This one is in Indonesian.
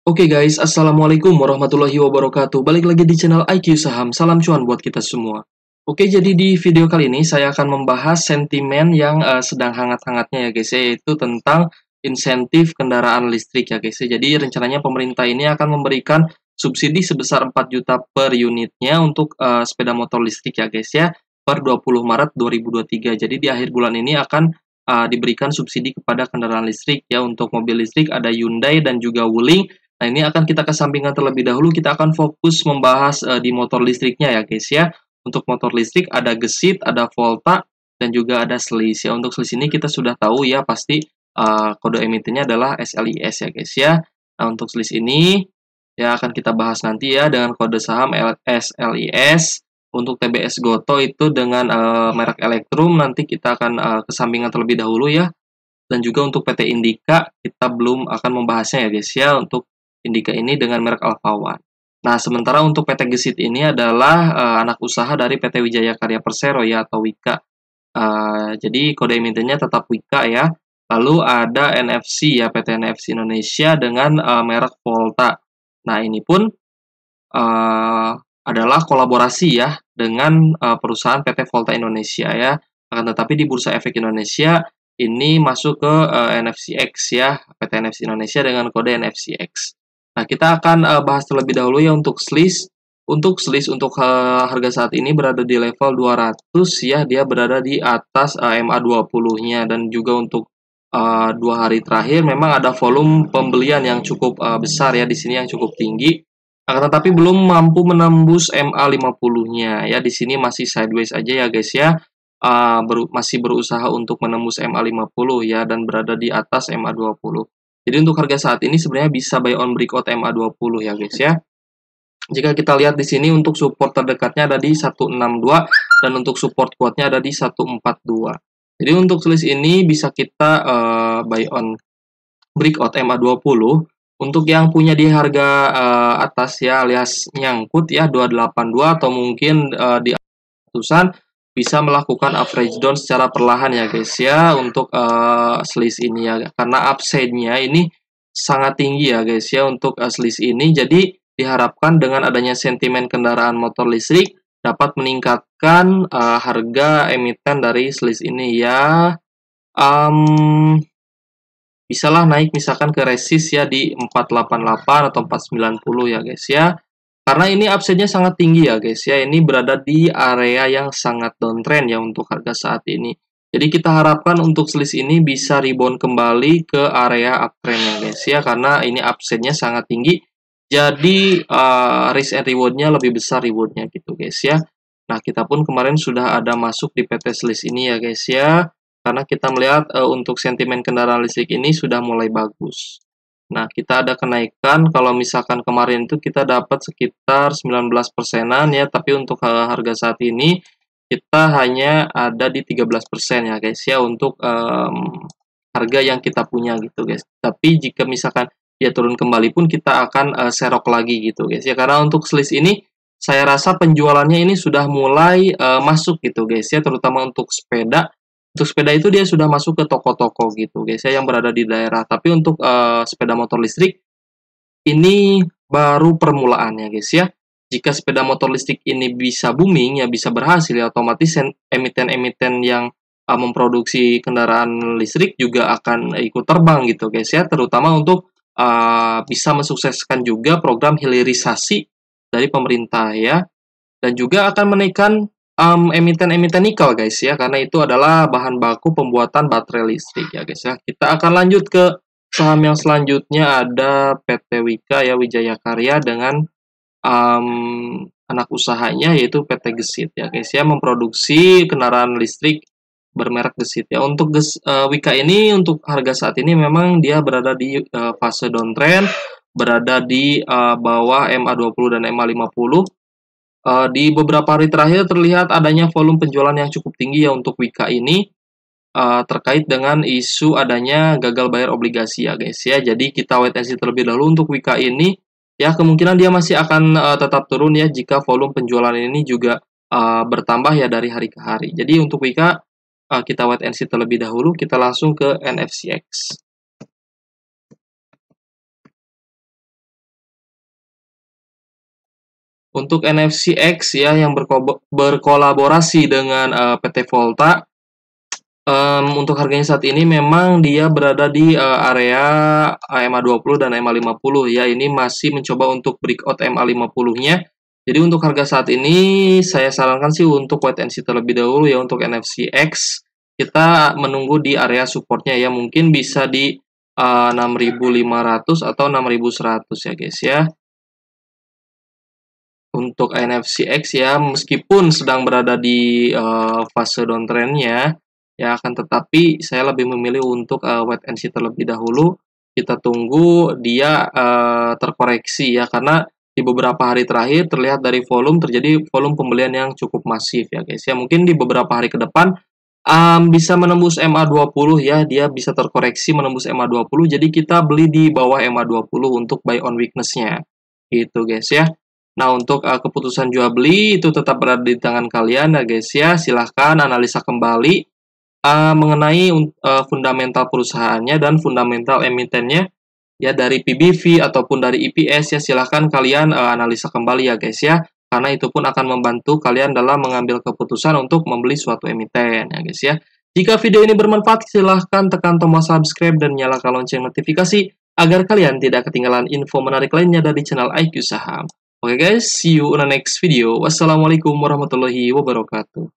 Oke guys, Assalamualaikum warahmatullahi wabarakatuh. Balik lagi di channel IQ Saham. Salam cuan buat kita semua. Oke, jadi di video kali ini saya akan membahas sentimen yang sedang hangat-hangatnya ya guys, yaitu tentang insentif kendaraan listrik ya guys. Jadi rencananya pemerintah ini akan memberikan subsidi sebesar 4 juta per unitnya untuk sepeda motor listrik ya guys ya, per 20 Maret 2023. Jadi di akhir bulan ini akan diberikan subsidi kepada kendaraan listrik ya. Untuk mobil listrik ada Hyundai dan juga Wuling. Nah, ini akan kita kesampingkan terlebih dahulu, kita akan fokus membahas di motor listriknya ya guys ya. Untuk motor listrik ada Gesit, ada Volta, dan juga ada Sliss ya. Untuk Sliss ini kita sudah tahu ya, pasti kode emitennya adalah SLIS ya guys ya. Nah, untuk Sliss ini ya akan kita bahas nanti ya dengan kode saham SLIS. Untuk TBS Goto itu dengan merek Elektrum, nanti kita akan kesampingkan terlebih dahulu ya. Dan juga untuk PT Indika kita belum akan membahasnya ya guys ya, untuk Indika ini dengan merek Alpha One. Nah, sementara untuk PT Gesit ini adalah anak usaha dari PT Wijaya Karya Persero ya, atau Wika. Jadi kode emitennya tetap Wika ya. Lalu ada NFC ya, PT NFC Indonesia dengan merek Volta. Nah, ini pun adalah kolaborasi ya dengan perusahaan PT Volta Indonesia ya. Akan tetapi di Bursa Efek Indonesia ini masuk ke NFCX ya, PT NFC Indonesia dengan kode NFCX. Nah, kita akan bahas terlebih dahulu ya untuk Sliss. Untuk Sliss untuk harga saat ini berada di level 200 ya, dia berada di atas MA20-nya, dan juga untuk 2 hari terakhir memang ada volume pembelian yang cukup besar ya di sini, yang cukup tinggi. Akan tetapi belum mampu menembus MA50-nya ya, di sini masih sideways aja ya guys ya. Masih berusaha untuk menembus MA50 ya, dan berada di atas MA20. Jadi untuk harga saat ini sebenarnya bisa buy on breakout MA20 ya guys ya. Jika kita lihat di sini untuk support terdekatnya ada di 162 dan untuk support kuatnya ada di 142. Jadi untuk Sliss ini bisa kita buy on breakout MA20 untuk yang punya di harga atas ya, alias nyangkut ya 282 atau mungkin di ratusan, bisa melakukan average down secara perlahan ya guys ya untuk Sliss ini ya, karena upside-nya ini sangat tinggi ya guys ya untuk Sliss ini. Jadi diharapkan dengan adanya sentimen kendaraan motor listrik dapat meningkatkan harga emiten dari Sliss ini ya. Bisalah naik misalkan ke resist ya di 488 atau 490 ya guys ya. Karena ini upside-nya sangat tinggi ya guys ya. Ini berada di area yang sangat downtrend ya untuk harga saat ini. Jadi kita harapkan untuk Sliss ini bisa rebound kembali ke area uptrend ya guys ya. Karena ini upside-nya sangat tinggi. Jadi risk and reward-nya lebih besar reward-nya gitu guys ya. Nah, kita pun kemarin sudah ada masuk di PT Sliss ini ya guys ya. Karena kita melihat untuk sentimen kendaraan listrik ini sudah mulai bagus. Nah, kita ada kenaikan, kalau misalkan kemarin itu kita dapat sekitar 19%-an ya, tapi untuk harga saat ini kita hanya ada di 13% ya guys ya, untuk harga yang kita punya gitu guys. Tapi jika misalkan dia turun kembali pun kita akan serok lagi gitu guys ya, karena untuk Sliss ini saya rasa penjualannya ini sudah mulai masuk gitu guys ya, terutama untuk sepeda. Untuk sepeda itu dia sudah masuk ke toko-toko gitu guys ya, yang berada di daerah. Tapi untuk sepeda motor listrik ini baru permulaan ya guys ya. Jika sepeda motor listrik ini bisa booming ya, bisa berhasil ya, otomatis emiten-emiten yang memproduksi kendaraan listrik juga akan ikut terbang gitu guys ya. Terutama untuk bisa mensukseskan juga program hilirisasi dari pemerintah ya. Dan juga akan menaikkan emiten-emiten nikel guys ya, karena itu adalah bahan baku pembuatan baterai listrik ya guys ya. Kita akan lanjut ke saham yang selanjutnya, ada PT Wika ya, Wijaya Karya, dengan anak usahanya yaitu PT Gesit ya guys ya, memproduksi kendaraan listrik bermerek Gesit ya. Untuk Wika ini untuk harga saat ini memang dia berada di fase downtrend, berada di bawah MA20 dan MA50. Di beberapa hari terakhir terlihat adanya volume penjualan yang cukup tinggi ya untuk Wika ini, terkait dengan isu adanya gagal bayar obligasi ya guys ya. Jadi kita wait and see terlebih dahulu untuk Wika ini ya, kemungkinan dia masih akan tetap turun ya jika volume penjualan ini juga bertambah ya dari hari ke hari. Jadi untuk Wika kita wait and see terlebih dahulu, kita langsung ke NFCX. Untuk NFCX ya yang berkolaborasi dengan PT Volta. Untuk harganya saat ini memang dia berada di area MA20 dan MA50 ya. Ini masih mencoba untuk breakout MA50-nya. Jadi untuk harga saat ini saya sarankan sih untuk wait and see terlebih dahulu ya untuk NFCX. Kita menunggu di area supportnya ya. Mungkin bisa di 6.500 atau 6.100 ya guys ya. Untuk NFCX ya, meskipun sedang berada di fase downtrend-nya, ya akan tetapi saya lebih memilih untuk wait and see terlebih dahulu. Kita tunggu dia terkoreksi ya, karena di beberapa hari terakhir terlihat dari volume terjadi volume pembelian yang cukup masif ya guys ya. Mungkin di beberapa hari ke depan bisa menembus MA20 ya, dia bisa terkoreksi menembus MA20. Jadi kita beli di bawah MA20 untuk buy on weakness-nya. Gitu guys ya. Nah, untuk keputusan jual beli itu tetap berada di tangan kalian ya guys ya. Silahkan analisa kembali mengenai fundamental perusahaannya dan fundamental emitennya ya dari PBV ataupun dari EPS ya, silahkan kalian analisa kembali ya guys ya. Karena itu pun akan membantu kalian dalam mengambil keputusan untuk membeli suatu emiten ya guys ya. Jika video ini bermanfaat, silahkan tekan tombol subscribe dan nyalakan lonceng notifikasi agar kalian tidak ketinggalan info menarik lainnya dari channel IQ Saham. Oke guys, see you on the next video. Wassalamualaikum warahmatullahi wabarakatuh.